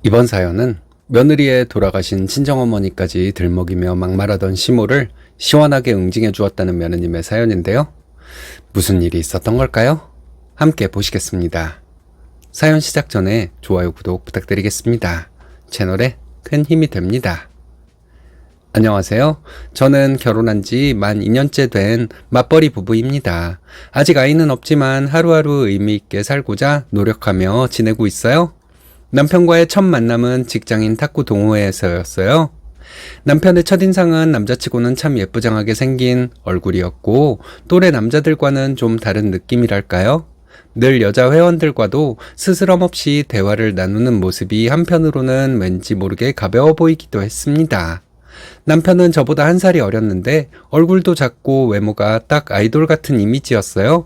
이번 사연은 며느리의 돌아가신 친정어머니까지 들먹이며 막말하던 시모를 시원하게 응징해 주었다는 며느님의 사연인데요. 무슨 일이 있었던 걸까요? 함께 보시겠습니다. 사연 시작 전에 좋아요, 구독 부탁드리겠습니다. 채널에 큰 힘이 됩니다. 안녕하세요. 저는 결혼한 지 만 2년째 된 맞벌이 부부입니다. 아직 아이는 없지만 하루하루 의미 있게 살고자 노력하며 지내고 있어요. 남편과의 첫 만남은 직장인 탁구 동호회에서였어요. 남편의 첫인상은 남자치고는 참 예쁘장하게 생긴 얼굴이었고 또래 남자들과는 좀 다른 느낌이랄까요? 늘 여자 회원들과도 스스럼 없이 대화를 나누는 모습이 한편으로는 왠지 모르게 가벼워 보이기도 했습니다. 남편은 저보다 한 살이 어렸는데 얼굴도 작고 외모가 딱 아이돌 같은 이미지였어요.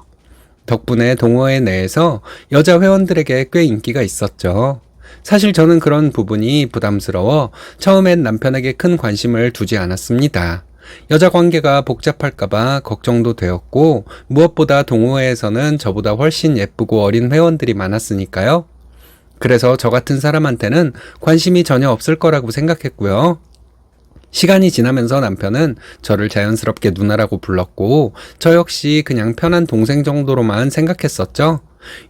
덕분에 동호회 내에서 여자 회원들에게 꽤 인기가 있었죠. 사실 저는 그런 부분이 부담스러워 처음엔 남편에게 큰 관심을 두지 않았습니다. 여자 관계가 복잡할까봐 걱정도 되었고 무엇보다 동호회에서는 저보다 훨씬 예쁘고 어린 회원들이 많았으니까요. 그래서 저 같은 사람한테는 관심이 전혀 없을 거라고 생각했고요. 시간이 지나면서 남편은 저를 자연스럽게 누나라고 불렀고 저 역시 그냥 편한 동생 정도로만 생각했었죠.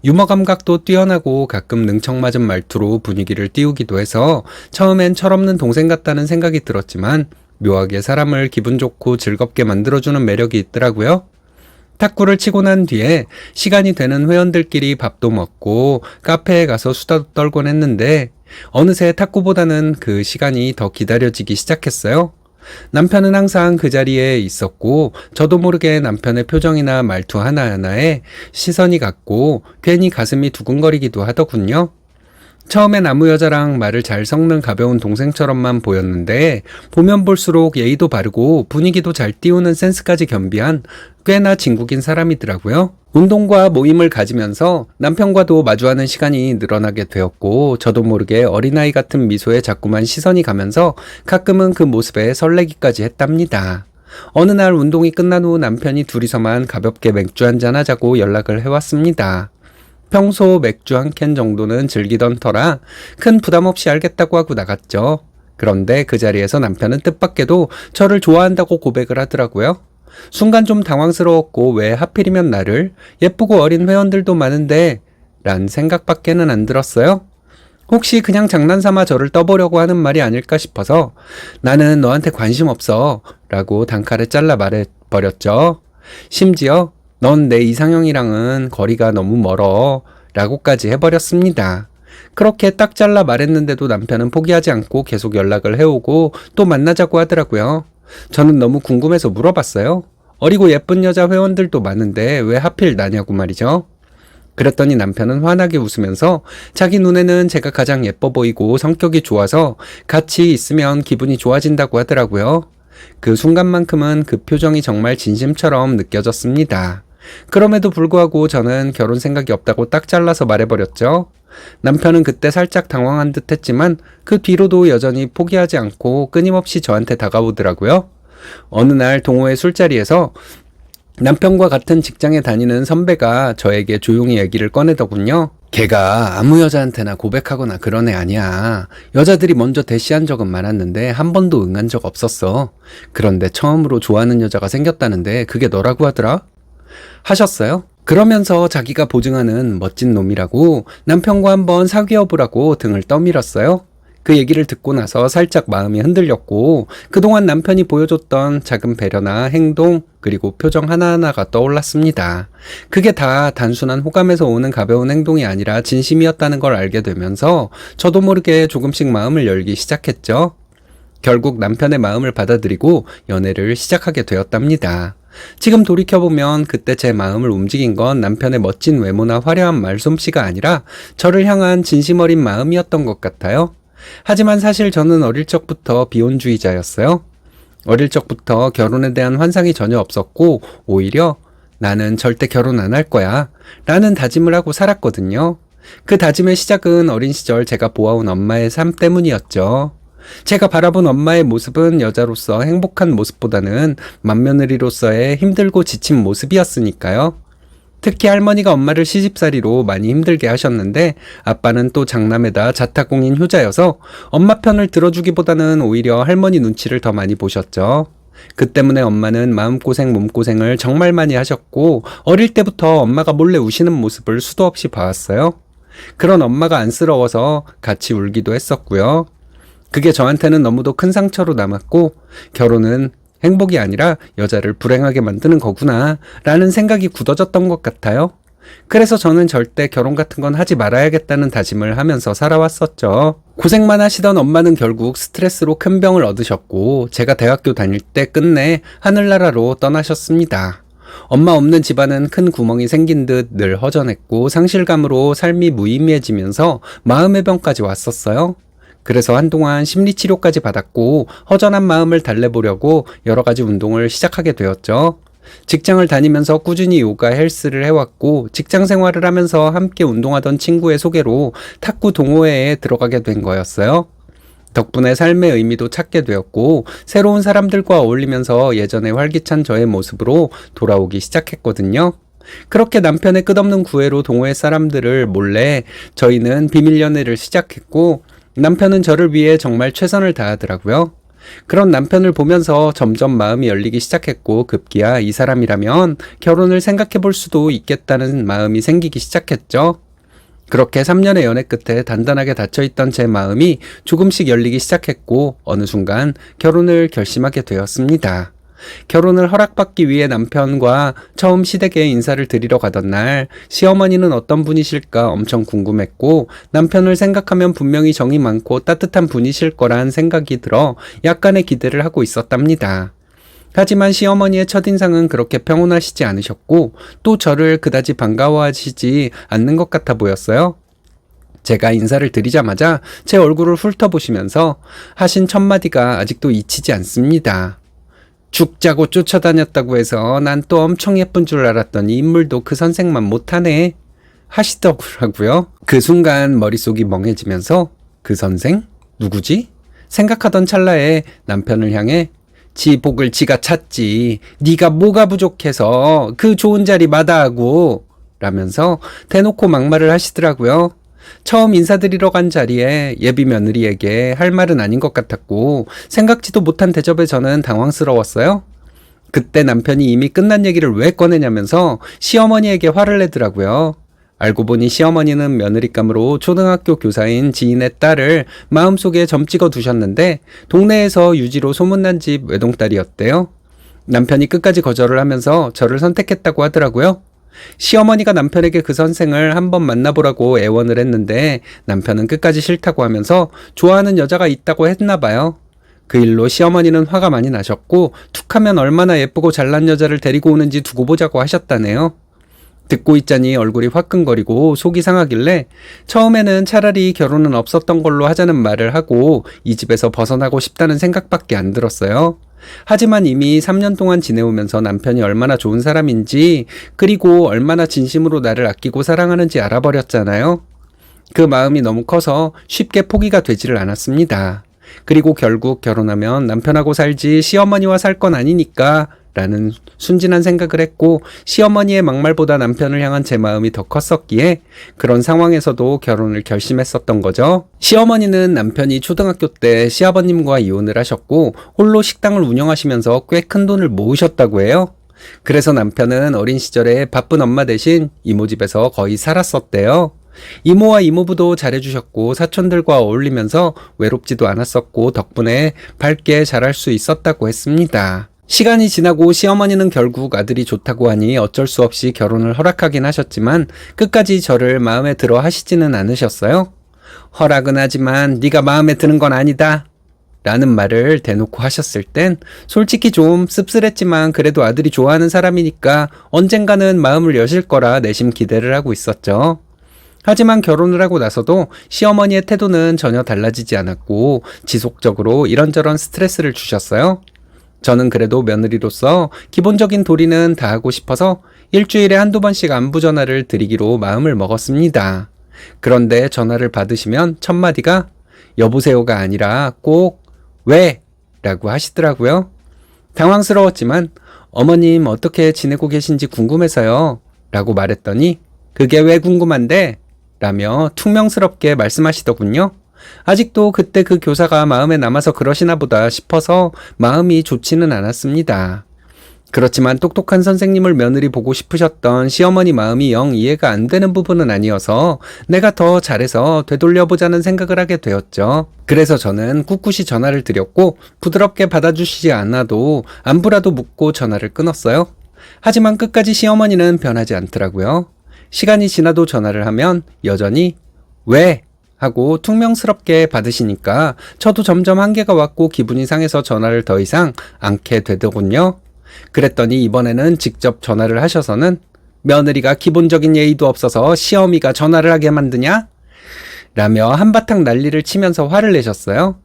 유머 감각도 뛰어나고 가끔 능청맞은 말투로 분위기를 띄우기도 해서 처음엔 철없는 동생 같다는 생각이 들었지만 묘하게 사람을 기분 좋고 즐겁게 만들어주는 매력이 있더라고요. 탁구를 치고 난 뒤에 시간이 되는 회원들끼리 밥도 먹고 카페에 가서 수다도 떨곤 했는데 어느새 탁구보다는 그 시간이 더 기다려지기 시작했어요. 남편은 항상 그 자리에 있었고 저도 모르게 남편의 표정이나 말투 하나하나에 시선이 갔고 괜히 가슴이 두근거리기도 하더군요. 처음엔 아무 여자랑 말을 잘 섞는 가벼운 동생처럼만 보였는데 보면 볼수록 예의도 바르고 분위기도 잘 띄우는 센스까지 겸비한 꽤나 진국인 사람이더라고요. 운동과 모임을 가지면서 남편과도 마주하는 시간이 늘어나게 되었고 저도 모르게 어린아이 같은 미소에 자꾸만 시선이 가면서 가끔은 그 모습에 설레기까지 했답니다. 어느 날 운동이 끝난 후 남편이 둘이서만 가볍게 맥주 한잔 하자고 연락을 해왔습니다. 평소 맥주 한 캔 정도는 즐기던 터라 큰 부담 없이 알겠다고 하고 나갔죠. 그런데 그 자리에서 남편은 뜻밖에도 저를 좋아한다고 고백을 하더라고요. 순간 좀 당황스러웠고 왜 하필이면 나를? 예쁘고 어린 회원들도 많은데 란 생각밖에는 안 들었어요. 혹시 그냥 장난삼아 저를 떠보려고 하는 말이 아닐까 싶어서 나는 너한테 관심 없어 라고 단칼에 잘라 말해버렸죠. 심지어 넌 내 이상형이랑은 거리가 너무 멀어 라고까지 해버렸습니다. 그렇게 딱 잘라 말했는데도 남편은 포기하지 않고 계속 연락을 해오고 또 만나자고 하더라고요. 저는 너무 궁금해서 물어봤어요. 어리고 예쁜 여자 회원들도 많은데 왜 하필 나냐고 말이죠. 그랬더니 남편은 환하게 웃으면서 자기 눈에는 제가 가장 예뻐 보이고 성격이 좋아서 같이 있으면 기분이 좋아진다고 하더라고요. 그 순간만큼은 그 표정이 정말 진심처럼 느껴졌습니다. 그럼에도 불구하고 저는 결혼 생각이 없다고 딱 잘라서 말해버렸죠. 남편은 그때 살짝 당황한 듯 했지만 그 뒤로도 여전히 포기하지 않고 끊임없이 저한테 다가오더라고요. 어느 날 동호회 술자리에서 남편과 같은 직장에 다니는 선배가 저에게 조용히 얘기를 꺼내더군요. 걔가 아무 여자한테나 고백하거나 그런 애 아니야. 여자들이 먼저 대시한 적은 많았는데 한 번도 응한 적 없었어. 그런데 처음으로 좋아하는 여자가 생겼다는데 그게 너라고 하더라? 하셨어요? 그러면서 자기가 보증하는 멋진 놈이라고 남편과 한번 사귀어보라고 등을 떠밀었어요. 그 얘기를 듣고 나서 살짝 마음이 흔들렸고 그동안 남편이 보여줬던 작은 배려나 행동 그리고 표정 하나하나가 떠올랐습니다. 그게 다 단순한 호감에서 오는 가벼운 행동이 아니라 진심이었다는 걸 알게 되면서 저도 모르게 조금씩 마음을 열기 시작했죠. 결국 남편의 마음을 받아들이고 연애를 시작하게 되었답니다. 지금 돌이켜보면 그때 제 마음을 움직인 건 남편의 멋진 외모나 화려한 말솜씨가 아니라 저를 향한 진심 어린 마음이었던 것 같아요. 하지만 사실 저는 어릴 적부터 비혼주의자였어요. 어릴 적부터 결혼에 대한 환상이 전혀 없었고 오히려 나는 절대 결혼 안 할 거야 라는 다짐을 하고 살았거든요. 그 다짐의 시작은 어린 시절 제가 보아온 엄마의 삶 때문이었죠. 제가 바라본 엄마의 모습은 여자로서 행복한 모습보다는 맏며느리로서의 힘들고 지친 모습이었으니까요. 특히 할머니가 엄마를 시집살이로 많이 힘들게 하셨는데 아빠는 또 장남에다 자타공인 효자여서 엄마 편을 들어주기보다는 오히려 할머니 눈치를 더 많이 보셨죠. 그 때문에 엄마는 마음고생 몸고생을 정말 많이 하셨고 어릴 때부터 엄마가 몰래 우시는 모습을 수도 없이 봐왔어요. 그런 엄마가 안쓰러워서 같이 울기도 했었고요. 그게 저한테는 너무도 큰 상처로 남았고 결혼은 행복이 아니라 여자를 불행하게 만드는 거구나 라는 생각이 굳어졌던 것 같아요. 그래서 저는 절대 결혼 같은 건 하지 말아야겠다는 다짐을 하면서 살아왔었죠. 고생만 하시던 엄마는 결국 스트레스로 큰 병을 얻으셨고 제가 대학교 다닐 때 끝내 하늘나라로 떠나셨습니다. 엄마 없는 집안은 큰 구멍이 생긴 듯 늘 허전했고 상실감으로 삶이 무의미해지면서 마음의 병까지 왔었어요. 그래서 한동안 심리치료까지 받았고 허전한 마음을 달래보려고 여러 가지 운동을 시작하게 되었죠. 직장을 다니면서 꾸준히 요가 헬스를 해왔고 직장 생활을 하면서 함께 운동하던 친구의 소개로 탁구 동호회에 들어가게 된 거였어요. 덕분에 삶의 의미도 찾게 되었고 새로운 사람들과 어울리면서 예전의 활기찬 저의 모습으로 돌아오기 시작했거든요. 그렇게 남편의 끝없는 구애로 동호회 사람들을 몰래 저희는 비밀 연애를 시작했고 남편은 저를 위해 정말 최선을 다하더라고요. 그런 남편을 보면서 점점 마음이 열리기 시작했고 급기야 이 사람이라면 결혼을 생각해 볼 수도 있겠다는 마음이 생기기 시작했죠. 그렇게 3년의 연애 끝에 단단하게 닫혀있던 제 마음이 조금씩 열리기 시작했고 어느 순간 결혼을 결심하게 되었습니다. 결혼을 허락받기 위해 남편과 처음 시댁에 인사를 드리러 가던 날 시어머니는 어떤 분이실까 엄청 궁금했고 남편을 생각하면 분명히 정이 많고 따뜻한 분이실 거란 생각이 들어 약간의 기대를 하고 있었답니다. 하지만 시어머니의 첫인상은 그렇게 평온하시지 않으셨고 또 저를 그다지 반가워하시지 않는 것 같아 보였어요. 제가 인사를 드리자마자 제 얼굴을 훑어보시면서 하신 첫마디가 아직도 잊히지 않습니다. 죽자고 쫓아다녔다고 해서 난 또 엄청 예쁜 줄 알았더니 인물도 그 선생만 못하네 하시더라고요. 그 순간 머릿속이 멍해지면서 그 선생? 누구지? 생각하던 찰나에 남편을 향해 지 복을 지가 찾지 네가 뭐가 부족해서 그 좋은 자리 마다하고 라면서 대놓고 막말을 하시더라고요. 처음 인사드리러 간 자리에 예비 며느리에게 할 말은 아닌 것 같았고 생각지도 못한 대접에 저는 당황스러웠어요. 그때 남편이 이미 끝난 얘기를 왜 꺼내냐면서 시어머니에게 화를 내더라고요. 알고 보니 시어머니는 며느리감으로 초등학교 교사인 지인의 딸을 마음속에 점 찍어 두셨는데 동네에서 유지로 소문난 집 외동딸이었대요. 남편이 끝까지 거절을 하면서 저를 선택했다고 하더라고요. 시어머니가 남편에게 그 선생을 한번 만나보라고 애원을 했는데 남편은 끝까지 싫다고 하면서 좋아하는 여자가 있다고 했나 봐요. 그 일로 시어머니는 화가 많이 나셨고 툭하면 얼마나 예쁘고 잘난 여자를 데리고 오는지 두고 보자고 하셨다네요. 듣고 있자니 얼굴이 화끈거리고 속이 상하길래 처음에는 차라리 결혼은 없었던 걸로 하자는 말을 하고 이 집에서 벗어나고 싶다는 생각밖에 안 들었어요. 하지만 이미 3년 동안 지내오면서 남편이 얼마나 좋은 사람인지 그리고 얼마나 진심으로 나를 아끼고 사랑하는지 알아버렸잖아요. 그 마음이 너무 커서 쉽게 포기가 되지를 않았습니다. 그리고 결국 결혼하면 남편하고 살지 시어머니와 살 건 아니니까 라는 순진한 생각을 했고 시어머니의 막말보다 남편을 향한 제 마음이 더 컸었기에 그런 상황에서도 결혼을 결심했었던 거죠. 시어머니는 남편이 초등학교 때 시아버님과 이혼을 하셨고 홀로 식당을 운영하시면서 꽤 큰 돈을 모으셨다고 해요. 그래서 남편은 어린 시절에 바쁜 엄마 대신 이모 집에서 거의 살았었대요. 이모와 이모부도 잘해주셨고 사촌들과 어울리면서 외롭지도 않았었고 덕분에 밝게 자랄 수 있었다고 했습니다. 시간이 지나고 시어머니는 결국 아들이 좋다고 하니 어쩔 수 없이 결혼을 허락하긴 하셨지만 끝까지 저를 마음에 들어 하시지는 않으셨어요. 허락은 하지만 네가 마음에 드는 건 아니다 라는 말을 대놓고 하셨을 땐 솔직히 좀 씁쓸했지만 그래도 아들이 좋아하는 사람이니까 언젠가는 마음을 여실 거라 내심 기대를 하고 있었죠. 하지만 결혼을 하고 나서도 시어머니의 태도는 전혀 달라지지 않았고 지속적으로 이런저런 스트레스를 주셨어요. 저는 그래도 며느리로서 기본적인 도리는 다 하고 싶어서 일주일에 한두 번씩 안부 전화를 드리기로 마음을 먹었습니다. 그런데 전화를 받으시면 첫 마디가 여보세요가 아니라 꼭 왜? 라고 하시더라고요. 당황스러웠지만 어머님 어떻게 지내고 계신지 궁금해서요 라고 말했더니 그게 왜 궁금한데? 라며 퉁명스럽게 말씀하시더군요. 아직도 그때 그 교사가 마음에 남아서 그러시나 보다 싶어서 마음이 좋지는 않았습니다. 그렇지만 똑똑한 선생님을 며느리 보고 싶으셨던 시어머니 마음이 영 이해가 안 되는 부분은 아니어서 내가 더 잘해서 되돌려보자는 생각을 하게 되었죠. 그래서 저는 꿋꿋이 전화를 드렸고 부드럽게 받아주시지 않아도 안부라도 묻고 전화를 끊었어요. 하지만 끝까지 시어머니는 변하지 않더라고요. 시간이 지나도 전화를 하면 여전히 왜? 하고 퉁명스럽게 받으시니까 저도 점점 한계가 왔고 기분이 상해서 전화를 더 이상 않게 되더군요. 그랬더니 이번에는 직접 전화를 하셔서는 며느리가 기본적인 예의도 없어서 시어미가 전화를 하게 만드냐? 라며 한바탕 난리를 치면서 화를 내셨어요.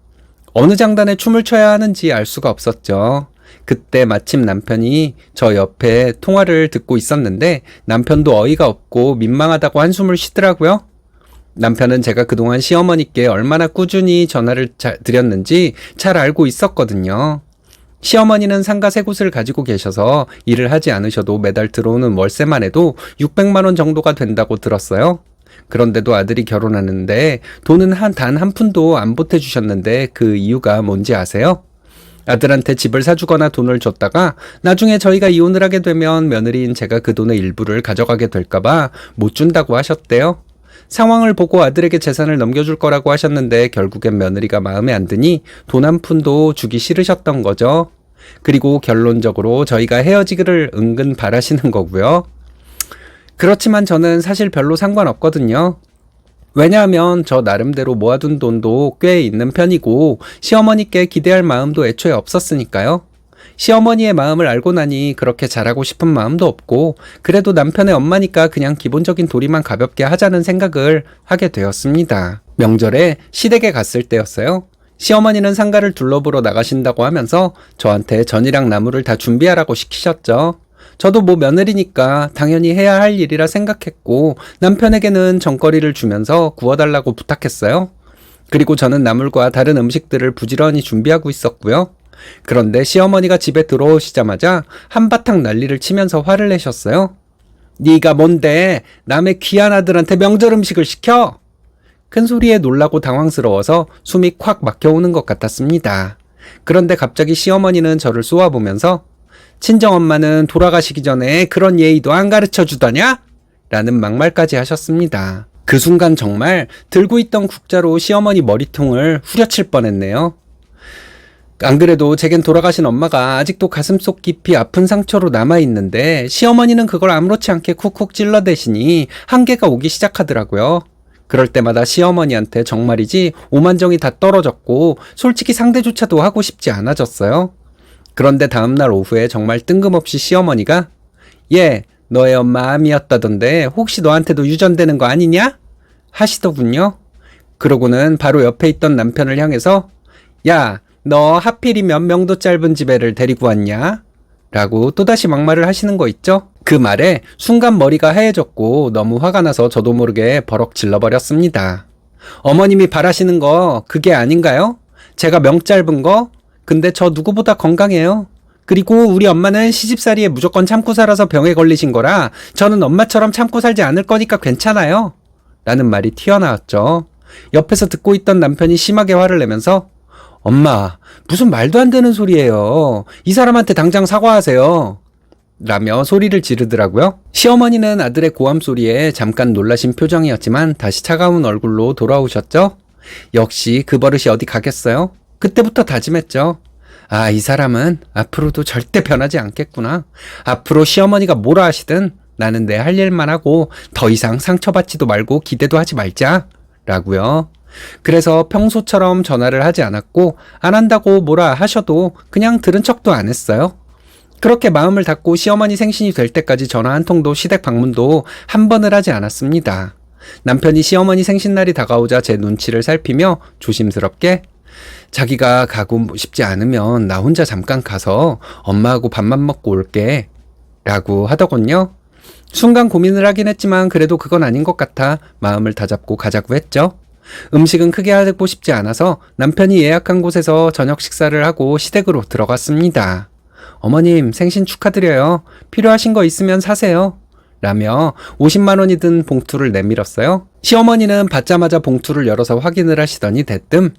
어느 장단에 춤을 춰야 하는지 알 수가 없었죠. 그때 마침 남편이 저 옆에 통화를 듣고 있었는데 남편도 어이가 없고 민망하다고 한숨을 쉬더라고요. 남편은 제가 그동안 시어머니께 얼마나 꾸준히 전화를 드렸는지 잘 알고 있었거든요. 시어머니는 상가 3곳을 가지고 계셔서 일을 하지 않으셔도 매달 들어오는 월세만 해도 600만 원 정도가 된다고 들었어요. 그런데도 아들이 결혼하는데 돈은 단 한 푼도 안 보태주셨는데 그 이유가 뭔지 아세요? 아들한테 집을 사주거나 돈을 줬다가 나중에 저희가 이혼을 하게 되면 며느리인 제가 그 돈의 일부를 가져가게 될까봐 못 준다고 하셨대요. 상황을 보고 아들에게 재산을 넘겨줄 거라고 하셨는데 결국엔 며느리가 마음에 안 드니 돈 한 푼도 주기 싫으셨던 거죠. 그리고 결론적으로 저희가 헤어지기를 은근 바라시는 거고요. 그렇지만 저는 사실 별로 상관없거든요. 왜냐하면 저 나름대로 모아둔 돈도 꽤 있는 편이고 시어머니께 기대할 마음도 애초에 없었으니까요. 시어머니의 마음을 알고 나니 그렇게 잘하고 싶은 마음도 없고 그래도 남편의 엄마니까 그냥 기본적인 도리만 가볍게 하자는 생각을 하게 되었습니다. 명절에 시댁에 갔을 때였어요. 시어머니는 상가를 둘러보러 나가신다고 하면서 저한테 전이랑 나물을 다 준비하라고 시키셨죠. 저도 뭐 며느리니까 당연히 해야 할 일이라 생각했고 남편에게는 전거리를 주면서 구워달라고 부탁했어요. 그리고 저는 나물과 다른 음식들을 부지런히 준비하고 있었고요. 그런데 시어머니가 집에 들어오시자마자 한바탕 난리를 치면서 화를 내셨어요. 네가 뭔데 남의 귀한 아들한테 명절 음식을 시켜? 큰 소리에 놀라고 당황스러워서 숨이 콱 막혀오는 것 같았습니다. 그런데 갑자기 시어머니는 저를 쏘아보면서 친정엄마는 돌아가시기 전에 그런 예의도 안 가르쳐 주더냐? 라는 막말까지 하셨습니다. 그 순간 정말 들고 있던 국자로 시어머니 머리통을 후려칠 뻔했네요. 안 그래도 제겐 돌아가신 엄마가 아직도 가슴속 깊이 아픈 상처로 남아있는데 시어머니는 그걸 아무렇지 않게 쿡쿡 찔러대시니 한계가 오기 시작하더라고요. 그럴 때마다 시어머니한테 정말이지 오만정이 다 떨어졌고 솔직히 상대조차도 하고 싶지 않아졌어요. 그런데 다음날 오후에 정말 뜬금없이 시어머니가 얘 너의 엄마 암이었다던데 혹시 너한테도 유전되는 거 아니냐? 하시더군요. 그러고는 바로 옆에 있던 남편을 향해서 야 너 하필이면 명도 짧은 집애를 데리고 왔냐? 라고 또다시 막말을 하시는 거 있죠? 그 말에 순간 머리가 하얘졌고 너무 화가 나서 저도 모르게 버럭 질러버렸습니다. 어머님이 바라시는 거 그게 아닌가요? 제가 명 짧은 거? 근데 저 누구보다 건강해요. 그리고 우리 엄마는 시집살이에 무조건 참고 살아서 병에 걸리신 거라 저는 엄마처럼 참고 살지 않을 거니까 괜찮아요. 라는 말이 튀어나왔죠. 옆에서 듣고 있던 남편이 심하게 화를 내면서 엄마, 무슨 말도 안 되는 소리예요. 이 사람한테 당장 사과하세요. 라며 소리를 지르더라고요. 시어머니는 아들의 고함 소리에 잠깐 놀라신 표정이었지만 다시 차가운 얼굴로 돌아오셨죠. 역시 그 버릇이 어디 가겠어요? 그때부터 다짐했죠. 아, 이 사람은 앞으로도 절대 변하지 않겠구나. 앞으로 시어머니가 뭐라 하시든 나는 내 할 일만 하고 더 이상 상처받지도 말고 기대도 하지 말자. 라고요. 그래서 평소처럼 전화를 하지 않았고 안 한다고 뭐라 하셔도 그냥 들은 척도 안 했어요. 그렇게 마음을 닫고 시어머니 생신이 될 때까지 전화 한 통도 시댁 방문도 한 번을 하지 않았습니다. 남편이 시어머니 생신날이 다가오자 제 눈치를 살피며 조심스럽게 자기가 가고 싶지 않으면 나 혼자 잠깐 가서 엄마하고 밥만 먹고 올게 라고 하더군요. 순간 고민을 하긴 했지만 그래도 그건 아닌 것 같아 마음을 다잡고 가자고 했죠. 음식은 크게 하고 싶지 않아서 남편이 예약한 곳에서 저녁 식사를 하고 시댁으로 들어갔습니다. 어머님 생신 축하드려요. 필요하신 거 있으면 사세요. 라며 50만 원이 든 봉투를 내밀었어요. 시어머니는 받자마자 봉투를 열어서 확인을 하시더니 대뜸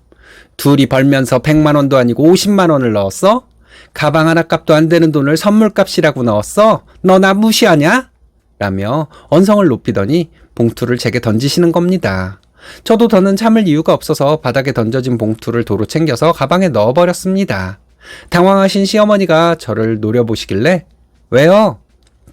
둘이 벌면서 100만 원도 아니고 50만 원을 넣었어? 가방 하나 값도 안 되는 돈을 선물값이라고 넣었어? 너 나 무시하냐? 라며 언성을 높이더니 봉투를 제게 던지시는 겁니다. 저도 더는 참을 이유가 없어서 바닥에 던져진 봉투를 도로 챙겨서 가방에 넣어버렸습니다. 당황하신 시어머니가 저를 노려보시길래 왜요?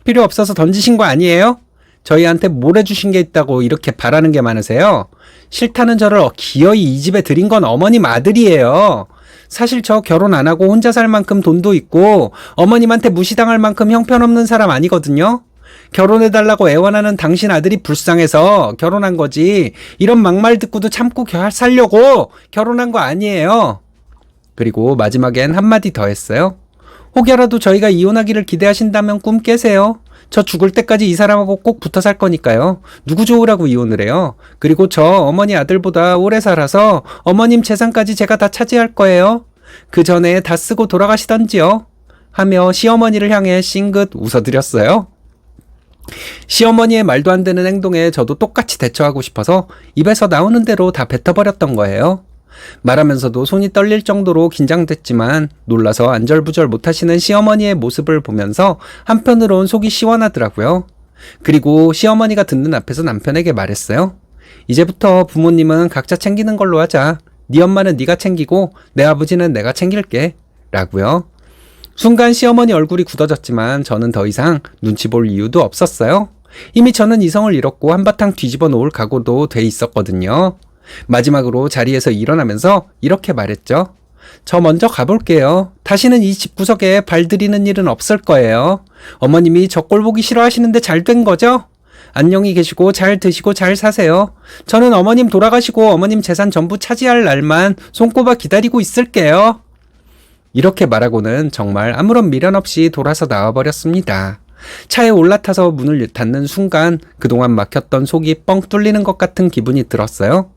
필요 없어서 던지신 거 아니에요? 저희한테 뭘 해주신 게 있다고 이렇게 바라는 게 많으세요? 싫다는 저를 기어이 이 집에 들인 건 어머님 아들이에요. 사실 저 결혼 안 하고 혼자 살 만큼 돈도 있고 어머님한테 무시당할 만큼 형편없는 사람 아니거든요. 결혼해달라고 애원하는 당신 아들이 불쌍해서 결혼한 거지 이런 막말 듣고도 참고 살려고 결혼한 거 아니에요. 그리고 마지막엔 한마디 더 했어요. 혹여라도 저희가 이혼하기를 기대하신다면 꿈 깨세요. 저 죽을 때까지 이 사람하고 꼭 붙어 살 거니까요. 누구 좋으라고 이혼을 해요. 그리고 저 어머니 아들보다 오래 살아서 어머님 재산까지 제가 다 차지할 거예요. 그 전에 다 쓰고 돌아가시던지요. 하며 시어머니를 향해 싱긋 웃어드렸어요. 시어머니의 말도 안 되는 행동에 저도 똑같이 대처하고 싶어서 입에서 나오는 대로 다 뱉어버렸던 거예요. 말하면서도 손이 떨릴 정도로 긴장됐지만 놀라서 안절부절 못하시는 시어머니의 모습을 보면서 한편으론 속이 시원하더라고요. 그리고 시어머니가 듣는 앞에서 남편에게 말했어요. 이제부터 부모님은 각자 챙기는 걸로 하자. 네 엄마는 네가 챙기고 내 아버지는 내가 챙길게. 라고요. 순간 시어머니 얼굴이 굳어졌지만 저는 더 이상 눈치 볼 이유도 없었어요. 이미 저는 이성을 잃었고 한바탕 뒤집어 놓을 각오도 돼 있었거든요. 마지막으로 자리에서 일어나면서 이렇게 말했죠. 저 먼저 가볼게요. 다시는 이 집구석에 발 들이는 일은 없을 거예요. 어머님이 저 꼴 보기 싫어하시는데 잘 된 거죠? 안녕히 계시고 잘 드시고 잘 사세요. 저는 어머님 돌아가시고 어머님 재산 전부 차지할 날만 손꼽아 기다리고 있을게요. 이렇게 말하고는 정말 아무런 미련 없이 돌아서 나와버렸습니다. 차에 올라타서 문을 닫는 순간 그동안 막혔던 속이 뻥 뚫리는 것 같은 기분이 들었어요.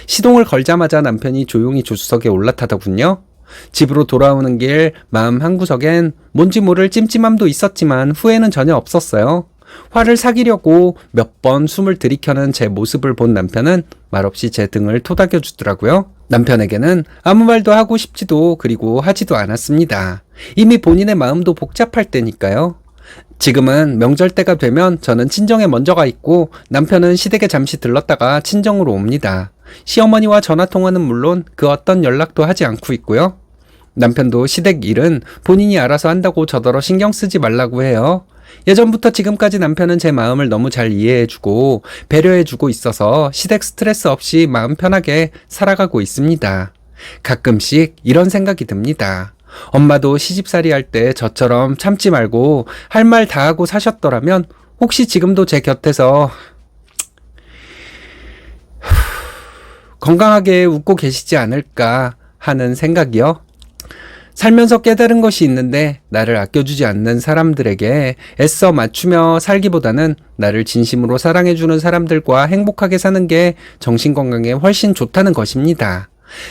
시동을 걸자마자 남편이 조용히 조수석에 올라타더군요. 집으로 돌아오는 길 마음 한구석엔 뭔지 모를 찜찜함도 있었지만 후회는 전혀 없었어요. 화를 사귀려고 몇 번 숨을 들이켜는 제 모습을 본 남편은 말없이 제 등을 토닥여 주더라고요. 남편에게는 아무 말도 하고 싶지도 그리고 하지도 않았습니다. 이미 본인의 마음도 복잡할 때니까요. 지금은 명절 때가 되면 저는 친정에 먼저 가 있고 남편은 시댁에 잠시 들렀다가 친정으로 옵니다. 시어머니와 전화통화는 물론 그 어떤 연락도 하지 않고 있고요. 남편도 시댁 일은 본인이 알아서 한다고 저더러 신경 쓰지 말라고 해요. 예전부터 지금까지 남편은 제 마음을 너무 잘 이해해주고 배려해주고 있어서 시댁 스트레스 없이 마음 편하게 살아가고 있습니다. 가끔씩 이런 생각이 듭니다. 엄마도 시집살이 할 때 저처럼 참지 말고 할 말 다 하고 사셨더라면 혹시 지금도 제 곁에서 건강하게 웃고 계시지 않을까 하는 생각이요. 살면서 깨달은 것이 있는데 나를 아껴주지 않는 사람들에게 애써 맞추며 살기보다는 나를 진심으로 사랑해주는 사람들과 행복하게 사는 게 정신건강에 훨씬 좋다는 것입니다.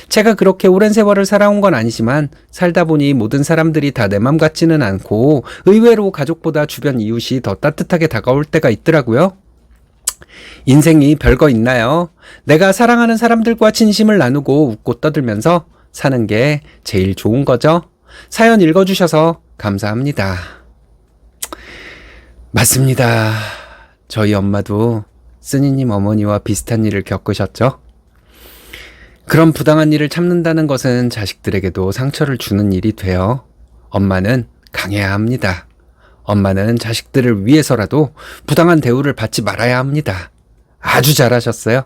제가 그렇게 오랜 세월을 살아온 건 아니지만 살다 보니 모든 사람들이 다 내 맘 같지는 않고 의외로 가족보다 주변 이웃이 더 따뜻하게 다가올 때가 있더라고요. 인생이 별거 있나요? 내가 사랑하는 사람들과 진심을 나누고 웃고 떠들면서 사는 게 제일 좋은 거죠. 사연 읽어주셔서 감사합니다. 맞습니다. 저희 엄마도 쓰니님 어머니와 비슷한 일을 겪으셨죠? 그런 부당한 일을 참는다는 것은 자식들에게도 상처를 주는 일이 돼요. 엄마는 강해야 합니다. 엄마는 자식들을 위해서라도 부당한 대우를 받지 말아야 합니다. 아주 잘하셨어요.